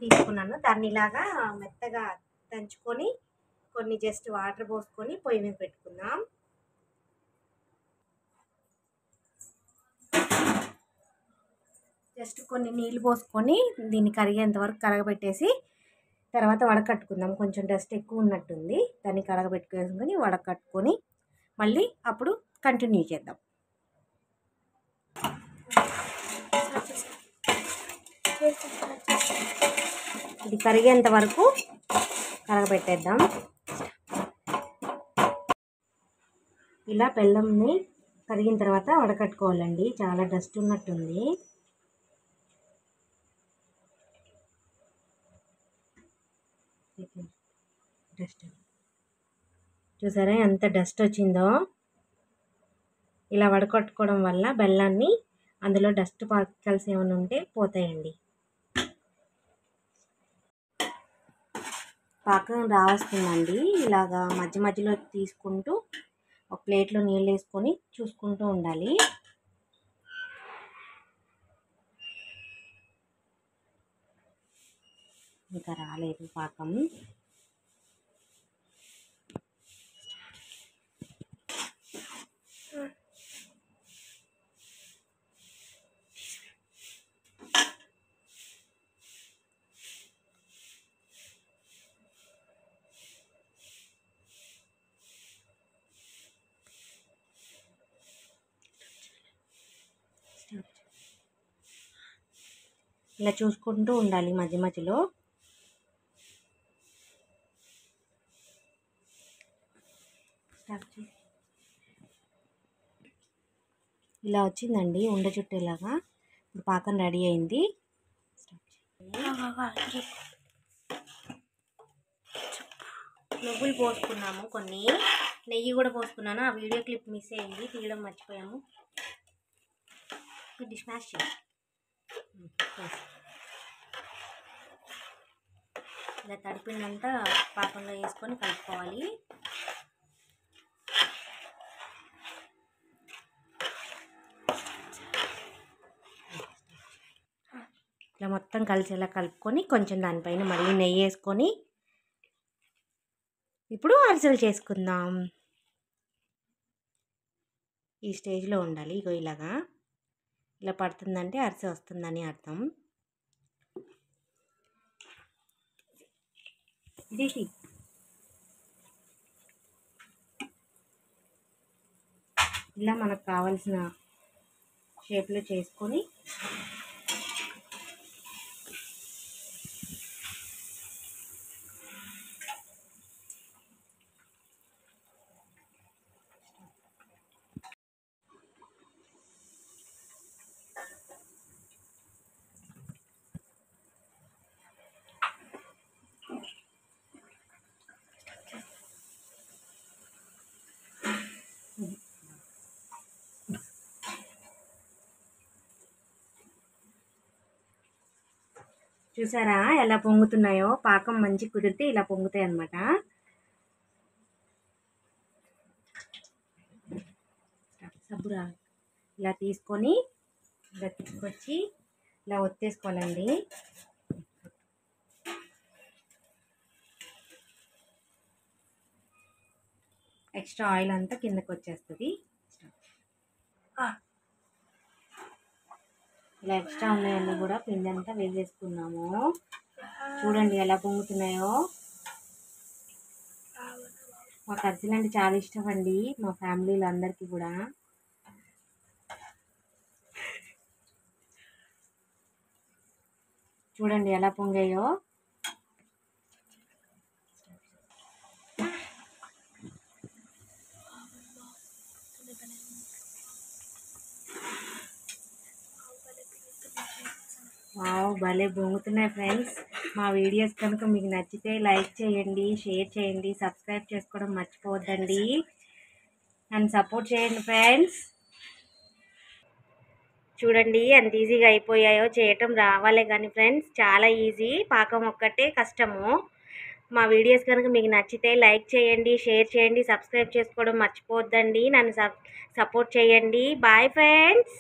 తీసుకున్నాను. దాన్ని ఇలాగా మెత్తగా దంచుకొని కొన్ని జస్ట్ వాటర్ పోసుకొని పొయ్యి మీద పెట్టుకుందాం. జస్ట్ కొన్ని నీళ్ళు పోసుకొని దీన్ని కరిగేంత వరకు కరగబెట్టేసి తర్వాత వడకట్టుకుందాం. కొంచెం డస్ట్ ఎక్కువ ఉన్నట్టుంది, దాన్ని కరగబెట్టుకొని వడకట్టుకొని మళ్ళీ అప్పుడు కంటిన్యూ చేద్దాం. ఇది కరిగేంత వరకు కరగబెట్టేద్దాం. ఇలా బెల్లంని కరిగిన తర్వాత వడకట్టుకోవాలండి. చాలా డస్ట్ ఉన్నట్టుంది. డస్ట్ చూసారా ఎంత డస్ట్ వచ్చిందో. ఇలా వడకట్టుకోవడం వల్ల బెల్లాన్ని అందులో డస్ట్ పార్టికల్స్ ఏమైనా ఉంటే పోతాయండి. పాకం రావస్తుందండి. ఇలాగా మధ్య మధ్యలో తీసుకుంటూ ఒక ప్లేట్లో నీళ్ళు వేసుకొని చూసుకుంటూ ఉండాలి. ఇంకా రాలేదు పాకం. ఇలా చూసుకుంటూ ఉండాలి మధ్య మధ్యలో. ఇలా వచ్చిందండి ఉండ చుట్టేలాగా. ఇప్పుడు పాకం రెడీ అయింది. నువ్వులు పోసుకున్నాము, కొన్ని నెయ్యి కూడా పోసుకున్నాను. ఆ వీడియో క్లిప్ మిస్ అయింది, తీయడం మర్చిపోయాము. డిష్ మ్యాష్ చేసి ఇలా తడిపిందంతా పాకంలో వేసుకొని కలుపుకోవాలి. ఇలా మొత్తం కలిసేలా కలుపుకొని కొంచెం దానిపైన మళ్ళీ నెయ్యి వేసుకొని ఇప్పుడు అరిసెలు చేసుకుందాం. ఈ స్టేజ్లో ఉండాలి. ఇగో ఇలాగా ఇలా పడుతుందంటే అరిసె వస్తుందని అర్థం. ఇలా మనకు కావాల్సిన షేప్లో చేసుకొని చూసారా ఎలా పొంగుతున్నాయో. పాకం మంచి కుదిరితే ఇలా పొంగుతాయి అన్నమాట. సబ్బురా ఇలా తీసుకొని ఇలా తీసుకొచ్చి ఇలా ఒత్తేసుకోవాలండి. ఎక్స్ట్రా ఆయిల్ అంతా కిందకి వచ్చేస్తుంది. ఇలా ఎక్స్ట్రా ఉన్నాయన్నీ కూడా పిండి అంతా వేసేసుకున్నాము. చూడండి ఎలా పొంగుతున్నాయో. మాకు అరిసెలు అంటే చాలా ఇష్టం అండి, మా ఫ్యామిలీలో అందరికీ కూడా. చూడండి ఎలా పొంగాయో. వావ్, భలే పొంగుతున్నాయి ఫ్రెండ్స్. మా వీడియోస్ కనుక మీకు నచ్చితే లైక్ చేయండి, షేర్ చేయండి, సబ్స్క్రైబ్ చేసుకోవడం మర్చిపోవద్దండి. నన్ను సపోర్ట్ చేయండి ఫ్రెండ్స్. చూడండి ఎంత ఈజీగా అయిపోయాయో. చేయటం రావాలే కానీ ఫ్రెండ్స్, చాలా ఈజీ. పాకం ఒక్కటే కష్టము. మా వీడియోస్ కనుక మీకు నచ్చితే లైక్ చేయండి, షేర్ చేయండి, సబ్స్క్రైబ్ చేసుకోవడం మర్చిపోవద్దండి. నన్ను సపోర్ట్ చేయండి. Bye friends.